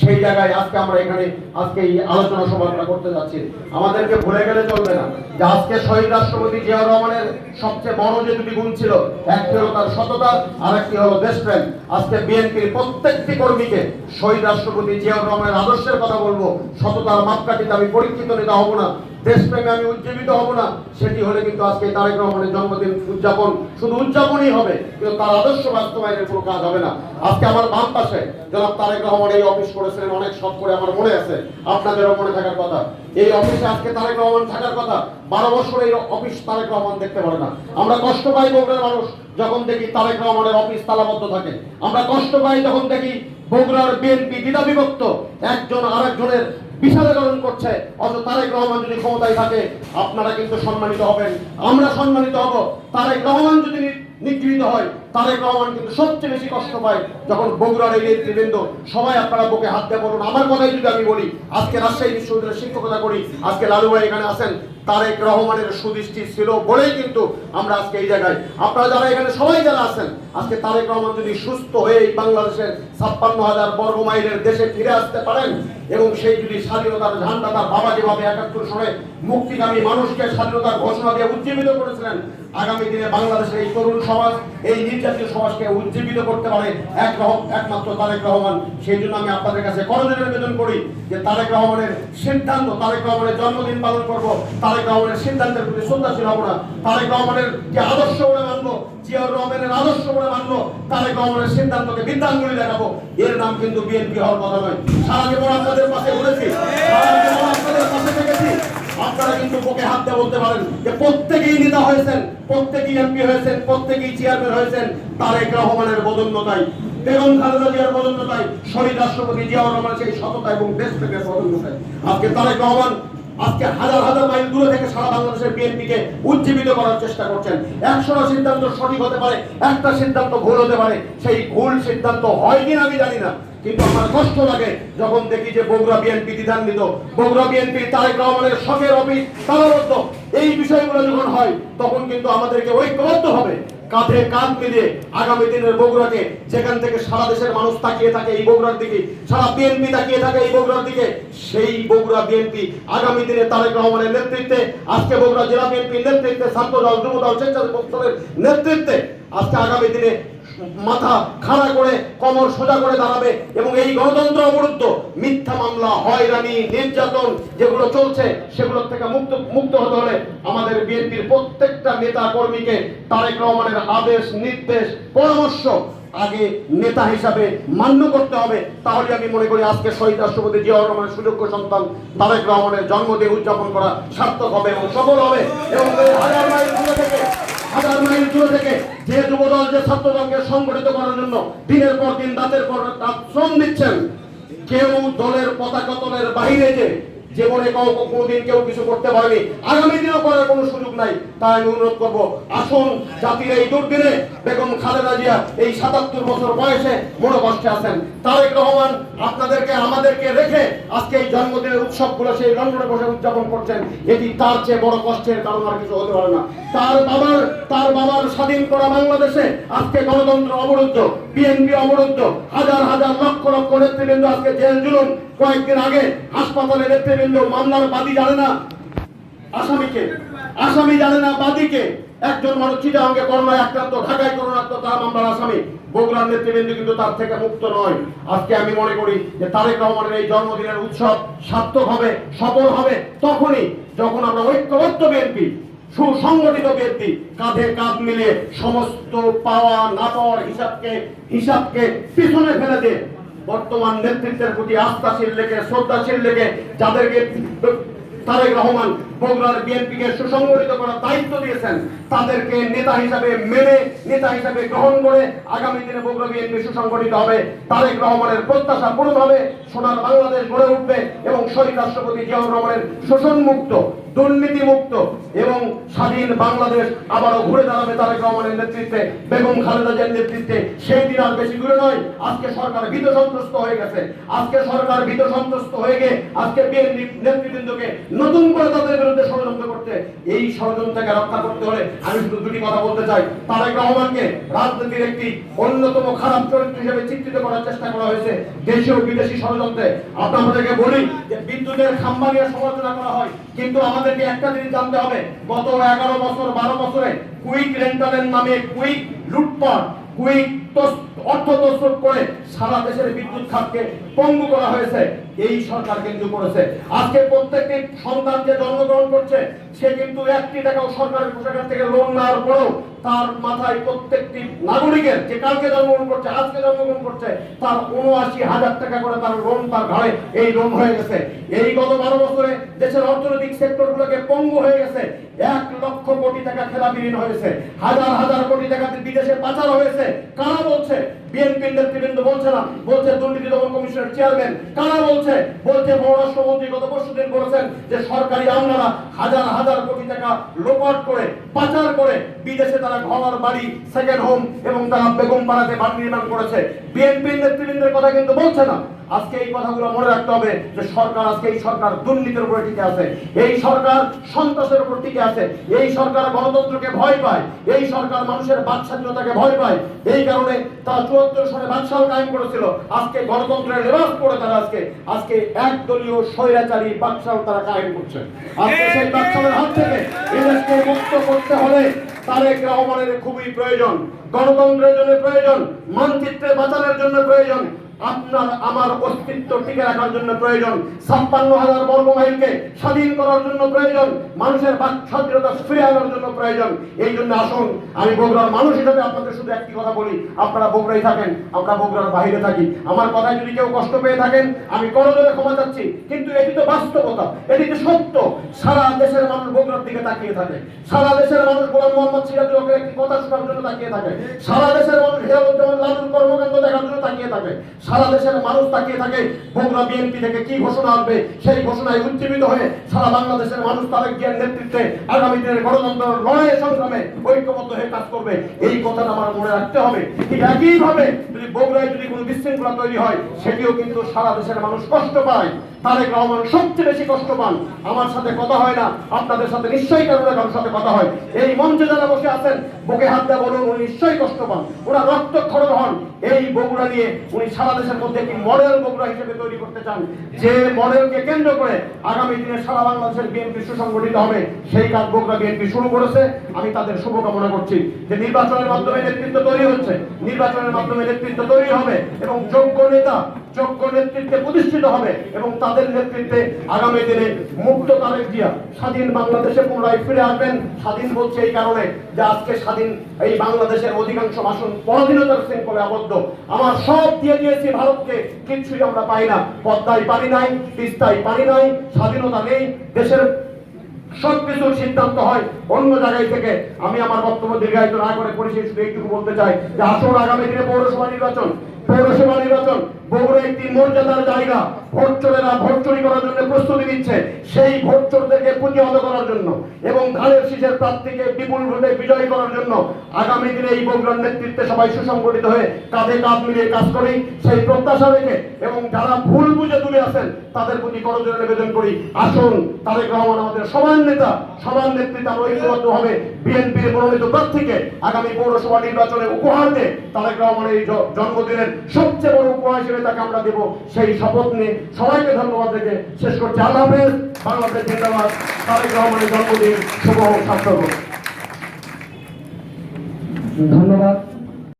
সেই জায়গায় আজকে আমরা এখানে আজকে এই আলোচনা সভাটা করতে যাচ্ছি। আমাদেরকে ভুলে গেলে চলবে না যে আজকে শহীদ রাষ্ট্রপতি জিয়াউর রহমানের সবচেয়ে বড় যে দুটি গুণ ছিল, একটি হলো তার সততা আর একটি হলো দেশপ্রেম। আজকে বিএনপির প্রত্যেকটি কর্মীকে শহীদ রাষ্ট্রপতি জিয়াউর রহমানের আদর্শের কথা বলবো। সততার মাপকাঠিতে আমি পরীক্ষিত নেতা হব না, দেশপ্রেমে আমি উজ্জীবিত হব না। সেটি হলে কিন্তু আজকে তারেক রহমানের জন্মদিন উদযাপন শুধু উদযাপনই হবে, কিন্তু তার আদর্শ বাস্তবায়নের কোনো কাজ হবে না। আজকে আমার বাম পাশে জনাব তারেক রহমান এই অফিস করেছিলেন অনেক শখ করে, আমার মনে আছে, আপনাদেরও মনে থাকার কথা। এই অফিসে আজকে তারেক রহমান থাকার কথা। 12 বছর এই অফিস তারেক রহমান দেখতে পারে না। আমরা কষ্ট পাই বগুড়ার মানুষ যখন দেখি তারেক রহমানের অফিস তালাবদ্ধ থাকে। আমরা কষ্ট পাই যখন দেখি বগুড়ার বিএনপি দ্বিধা বিভক্ত, একজন আরেকজনের বিচারকরণ করছে। অথচ তারেক রহমান যদি ক্ষমতায় থাকে আপনারা কিন্তু সম্মানিত হবেন, আমরা সম্মানিত হব। তারেক রহমান যদি নিগৃহীত হয়, তারেক রহমান কিন্তু সবচেয়ে বেশি কষ্ট পায় যখন বগুড়ার এই নেতৃবৃন্দ সবাই আপনারা বুকে হাত দিয়ে বলুন। আমার কথাই যদি আমি বলি, আজকে রাজশাহী বিশ্ববিদ্যালয়ের শিক্ষকতা করি, আজকে লালু ভাই এখানে আছেন, তারেক রহমানের সুদৃষ্টি ছিল বলেই কিন্তু আমরা আজকে এই জায়গায়। আপনারা যারা এখানে সবাই যারা আছেন, আজকে তারেক রহমান যদি সুস্থ হয়ে এই বাংলাদেশের 56,000 বর্গ মাইলের দেশে ফিরে আসতে পারেন এবং সেই যদি স্বাধীনতার ঝান্ডা তার বাবা যেভাবে 71 সনে মুক্তিকামী মানুষকে স্বাধীনতার ঘোষণা দিয়ে উজ্জীবিত করেছিলেন, আগামী দিনে বাংলাদেশের এই তরুণ সমাজ, এই নির্যাতিত সমাজকে উজ্জীবিত করতে পারে একমাত্র তারেক রহমান। সেই জন্য আমি আপনাদের কাছে করজোড়ে নিবেদন করি যে তারেক রহমানের সিদ্ধান্ত, তারেক রহমানের জন্মদিন পালন করব, তারেক রহমানের সিদ্ধান্তের প্রতি শ্রদ্ধাশীল হব না। তারেক রহমানের যে আদর্শ বলে মানবো, জিয়াউর রহমানের আদর্শ বলে মানবো, তারেক রহমানের সিদ্ধান্তকে বিদ্যাঙ্গুলি দেখাবো, এর নাম কিন্তু বিএনপি হওয়ার কথা নয়। সারা জীবন আপনাদের পাশে ঘুরেছি, সারা জীবন আপনাদের পাশে থেকেছি। আপনারা কিন্তু বুকে হাত দিয়ে বলতে পারেন যে প্রত্যেকেই নেতা হয়েছেন, প্রত্যেকেই এমপি হয়েছেন, প্রত্যেকেই চেয়ারম্যান হয়েছেন তারেক রহমানের বদন্যতায়, বেগম খালেদা জিয়ার বদন্যতায়, শহীদ রাষ্ট্রপতি জিয়াউর রহমান সেই সততা এবং দেশপ্রেমের বদন্যতায়। আজকে তারেক রহমান আজকে হাজার হাজার মাইল দূরে থেকে সারা বাংলাদেশের বিএনপিকে উজ্জীবিত করার চেষ্টা করছেন। 100টা সিদ্ধান্ত সঠিক হতে পারে, একটা সিদ্ধান্ত ভুল হতে পারে। সেই ভুল সিদ্ধান্ত হয় কিনা আমি জানি না, কিন্তু আমার কষ্ট লাগে যখন দেখি যে বগুড়া বিএনপি দ্বিধান্বিত, বগুড়া বিএনপি তারেক রহমানের শখের অফিস তালাবদ্ধ। এই বিষয়গুলো যখন হয় তখন কিন্তু আমাদেরকে ঐক্যবদ্ধ হবে, কাঁধে কাঁধ মিলিয়ে আগামী দিনের বগুড়াকে, যেখান থেকে সারা দেশের মানুষ তাকিয়ে থাকে এই বগুড়ার দিকে, সারা বিএনপি তাকিয়ে থাকে এই বগুড়ার দিকে, সেই বগুড়া বিএনপি আগামী দিনে তারেক রহমানের নেতৃত্বে, আজকে বগুড়া জেলা বিএনপির নেতৃত্বে, ছাত্রদল, যুবদল, স্বেচ্ছাসেবক দলের নেতৃত্বে আজকে আগামী দিনে মাথা খাড়া করে কোমর সোজা করে দাঁড়াবে এবং এই গণতন্ত্র অবরুদ্ধ, মিথ্যা মামলা, হয়রানি, নির্যাতন যেগুলো চলছে সেগুলোর থেকে মুক্ত হতে হলে আমাদের বিএনপির প্রত্যেকটা নেতা কর্মীকে তারেক রহমানের আদেশ, নির্দেশ, পরামর্শ আগে নেতা হিসাবে মান্য করতে হবে। তাহলে আমি মনে করি আজকে শহীদ রাষ্ট্রপতি জিয়াউর রহমানের সুযোগ্য সন্তান তারেক রহমানের জন্মদিন উদযাপন করা সার্থক হবে এবং সফল হবে। এবং হাজার মাইল দূরে থেকে যে যুবদল, যে ছাত্রদলকে সংগঠিত করার জন্য দিনের পর দিন, রাতের পর রাত শ্রম দিচ্ছেন, কেউ দলের পতাকা তলের বাইরে যে জীবনে কোনোদিন কেউ কিছু করতে পারেনি, আগামী দিনও করার কোনো সুযোগ নাই। তাই আমি অনুরোধ করবো, আসুন জাতির এই দুর্দিনে বেগম খালেদা জিয়া এই 77 বছর বয়সে বড় কষ্টে আছেন, তারেক রহমান আপনাদেরকে আমাদেরকে রেখে আজকে এই জন্মদিনের উৎসবগুলো সেই লন্ডনে বসে উদযাপন করছেন। এটি তার চেয়ে বড় কষ্টের কারণ আর কিছু হতে পারে না। তার বাবার স্বাধীন করা বাংলাদেশে আজকে গণতন্ত্র অবরুদ্ধ, বিএনপি অবরুদ্ধ, হাজার হাজার লক্ষ লক্ষ নেতৃবৃন্দ আজকে জেল জুলুম। কয়েকদিন আগে হাসপাতালে নেতৃবৃন্দ মামলার বাদী জানে না আসামিকে, আসামি জানে না বাদীকে। একজন মানুষ চিটাগাঙ্গে করোনায় আক্রান্ত, ঢাকায় করোনা আক্রান্ত, তার মামলার আসামি। বগুড়ার নেতৃবৃন্দ কিন্তু তার থেকে মুক্ত নয়। আজকে আমি মনে করি যে তারেক রহমানের এই জন্মদিনের উৎসব সার্থক হবে, সফল হবে তখনই যখন আমরা ঐক্যবদ্ধ বিএনপি, সুসংগঠিত বিএনপি কাঁধে কাঁধ মিলিয়ে সমস্ত পাওয়া না পাওয়ার হিসাবকে পিছনে ফেলে দিয়ে বর্তমান নেতৃত্বের প্রতি আস্থাশীল রেখে, শ্রদ্ধাশীল রেখে, যাদেরকে তারেক রহমান বগুড়ার বিএনপিকে সুসংগঠিত করার দায়িত্ব দিয়েছেন, তাদেরকে নেতা হিসাবে মেনে, নেতা হিসাবে গ্রহণ করে আগামী দিনে বগুড়া বিএনপি সুসংগঠিত হবে। তারেক রহমানের প্রত্যাশা পূরণ হবে, সোনার বাংলাদেশ গড়ে উঠবে এবং শহীদ রাষ্ট্রপতি জিয়াউর রহমানের শোষণ মুক্ত, দুর্নীতি মুক্ত এবং স্বাধীন বাংলাদেশ আবারও ঘুরে দাঁড়াবে তারেক রহমানের নেতৃত্বে, বেগম খালেদা জিয়ার নেতৃত্বে। সেই দিন আর বেশি দূরে নয়। আজকে সরকার ভীত সন্ত্রস্ত হয়ে গেছে, আজকে সরকার ভীত সন্ত্রস্ত হয়ে গিয়ে আজকে বিএনপি নেতৃবৃন্দকে নতুন করে তাদের বিরুদ্ধে ষড়যন্ত্র করছে। এই ষড়যন্ত্রকে রক্ষা করতে হলে আমি শুধু দুটি কথা বলতে চাই। তারেক রহমানকে রাজনীতির একটি অন্যতম খারাপ চরিত্র হিসেবে চিত্রিত করার চেষ্টা করা হয়েছে দেশীয় বিদেশি ষড়যন্ত্রে। আপনাদেরকে বলি যে বিদ্যুতের খাম্বা নিয়ে সমালোচনা করা হয়, কিন্তু আমাদেরকে একটা জিনিস জানতে হবে, গত 11 বছর 12 বছরে কুইক রেন্টালের নামে কুইক লুটপাট, কুইক অর্থ তছরূপ করে সারা দেশের বিদ্যুৎ খাতকে পঙ্গু করা হয়েছে। এই সরকার কিন্তু করেছে। আজকে প্রত্যেকটি সন্তান যে জন্মগ্রহণ করছে সে কিন্তু 1 টাকাও সরকারের কাছ থেকে লোন নেওয়ার পরেও তার মাথায় প্রত্যেকটি নাগরিকের যে কালকে জন্মগ্রহণ করছে, আজকে জন্মগ্রহণ করছে, তার ৭৯,০০০ টাকা করে তার লোন, তার ঘরে এই লোন হয়ে গেছে। এই গত 12 বছরে দেশের অর্থনৈতিক সেক্টরগুলোকে পঙ্গু হয়ে গেছে। 1 লক্ষ কোটি টাকা খেলাপি ঋণ হয়েছে, হাজার হাজার কোটি টাকা বিদেশে পাচার হয়েছে। কারা বলছে? বিএনপির নেতৃবৃন্দ বলছে না, বলছে দুর্নীতি দমন কমিশনের চেয়ারম্যান। কারা বলছে? বলছে পররাষ্ট্রমন্ত্রী গত পরশুদিন বলেছেন যে সরকারি আমলারা হাজার হাজার কোটি টাকা লোপাট করে, পাচার করে বিদেশে তারা ঘর বাড়ি, সেকেন্ড হোম এবং তারা বেগম পাড়াতে বাড়ি নির্মাণ করেছে। বিএনপির নেতৃবৃন্দের কথা কিন্তু বলছে না। আজকে এই কথাগুলো মনে রাখতে হবে যে সরকার, আজকে এই সরকার দুর্নীতির উপরে টিকে আছে, এই সরকার সন্ত্রাসের উপর টিকে আছে, এই সরকার গণতন্ত্রকে ভয় পায়, এই সরকার মানুষের বাক স্বাধীনতাকে ভয় পায়। এই কারণে তারা ৭৪ সালে বাকশাল কায়েম করেছিল। আজকে গণতন্ত্রের লেবাস পরে তারা আজকে একদলীয় স্বৈরাচারী বাকশাল তারা কায়েম করছে। আজকে সেই বাকশালের হাত থেকে এই দেশকে মুক্ত করতে হলে তারেক রহমানের খুবই প্রয়োজন, গণতন্ত্রের জন্য প্রয়োজন, মানচিত্রে বাঁচানোর জন্য প্রয়োজন, আপনার আমার অস্তিত্ব টিকে রাখার জন্য প্রয়োজন, ৫৬,০০০ বর্গ মাইলকে স্বাধীন করার জন্য প্রয়োজন, মানুষের বাক স্বাধীনতা ফিরে আনার জন্য প্রয়োজন। এই জন্য আসুন, আমি বগুড়ার মানুষ হিসেবে আপনাদের শুধু একটি কথা বলি, আপনারা বগুড়ায় থাকেন, আমরা বগুড়ার বাইরে থাকি। আমার কথায় যদি কেউ কষ্ট পেয়ে থাকেন আমি করজোরে ক্ষমা চাচ্ছি, কিন্তু এটি তো বাস্তবতা, এটি তো সত্য। সারা দেশের মানুষ বগুড়ার দিকে তাকিয়ে থাকে, সারা দেশের মানুষ গোলাম মোহাম্মদ সিরাজুল হকের একটি কথা শোনার জন্য তাকিয়ে থাকে, সারা দেশের মানুষ হেরালুজ্জামান লালুর কর্মকাণ্ড দেখার জন্য তাকিয়ে থাকে, সারা দেশের মানুষ তাকিয়ে থাকে বগুড়া বিএনপি থেকে কি ঘোষণা আসবে। সেই ঘোষণায় উজ্জীবিত হয়ে সারা বাংলাদেশের মানুষ তারেক জিয়ার নেতৃত্বে আগামী দিনের গণতন্ত্র লড়াই সংগ্রামে ঐক্যবদ্ধ হয়ে কাজ করবে। এই কথাটা আমার মনে রাখতে হবে। ঠিক একইভাবে যদি বগুড়ায় যদি কোনো বিশৃঙ্খলা তৈরি হয় সেটিও কিন্তু সারা দেশের মানুষ কষ্ট পায়। তারেক রহমান সবচেয়ে বেশি কষ্ট পান। আমার সাথে কথা হয় না, আপনাদের সাথে নিশ্চয়ই কারোর সাথে কথা হয়। এই মঞ্চে যারা বসে আছেন বুকে হাত দেওয়া বলুন, উনি নিশ্চয়ই কষ্ট পান, ওরা রক্তক্ষরণ হন। এই বগুড়া নিয়ে উনি সারা দেশের মধ্যে একটি মডেল বগুড়া হিসেবে তৈরি করতে চান, যে মডেলকে কেন্দ্র করে আগামী দিনে সারা বাংলাদেশের বিএনপি সুসংগঠিত হবে। সেই কাজ বগুড়া বিএনপি শুরু করেছে। আমি তাদের শুভকামনা করছি যে নির্বাচনের মাধ্যমে নেতৃত্ব তৈরি হচ্ছে, নির্বাচনের মাধ্যমে নেতৃত্ব তৈরি হবে এবং যোগ্য নেতা, যোগ্য নেতৃত্বে প্রতিষ্ঠিত হবে এবং তাদের নেতৃত্বে আগামী দিনে মুক্ত তারেক জিয়া স্বাধীন বাংলাদেশে পুনরায় ফিরে আসবেন। স্বাধীন বলছে এই কারণে যে আজকে স্বাধীন এই বাংলাদেশের অধিকাংশ আসন পরাধীনতার শৃঙ্খলে আবদ্ধ। আমার সব দিয়ে দিয়েছি ভারতকে, কিছুই আমরা পাই না। পদ্মায় পানি নাই, তিস্তায় পানি নাই, স্বাধীনতা নেই, দেশের সবকিছুর সিদ্ধান্ত হয় অন্য জায়গায় থেকে। আমি আমার বক্তব্য দীর্ঘায়িত না করে পরিশেষে শুধু এইটুকু বলতে চাই যে আসুন আগামী দিনে পৌরসভা নির্বাচন বগুড়া একটি মর্যাদার জায়গা। ভোট চোরেরা ভোট চুরি করার জন্য প্রস্তুতি নিচ্ছে, সেই ভোট চোরদেরকে প্রতিহত করার জন্য এবং ধানের শীষের প্রার্থীকে বিপুল ভোটে বিজয়ী করার জন্য আগামী দিনে এই বগুড়ার নেতৃত্বে সবাই সুসংগঠিত হয়ে কাঁধে কাঁধ মিলিয়ে কাজ করি, সেই প্রত্যাশা রেখে এবং যারা ভুল বুঝে দূরে আছেন তাদের প্রতি করজোরে নিবেদন করি, আসুন তারেক রহমান আমাদের সমান নেতা, সমান নেতৃত্বে আমরা ঐক্যবদ্ধভাবে বিএনপির মনোনীত প্রার্থীকে আগামী পৌরসভা নির্বাচনে উপহার দিয়ে তারেক রহমানের এই জন্মদিনের সবচেয়ে বড় উপহার হিসেবে তাকে আমরা দেব, সেই শপথ নিয়ে সবাইকে ধন্যবাদ রেখে শেষ করছি। আল্লাহ হাফেজ। বাংলাদেশ জিন্দাবাদ। তারেক রহমানের জন্মদিন শুভ হোক, সার্থক হোক। ধন্যবাদ।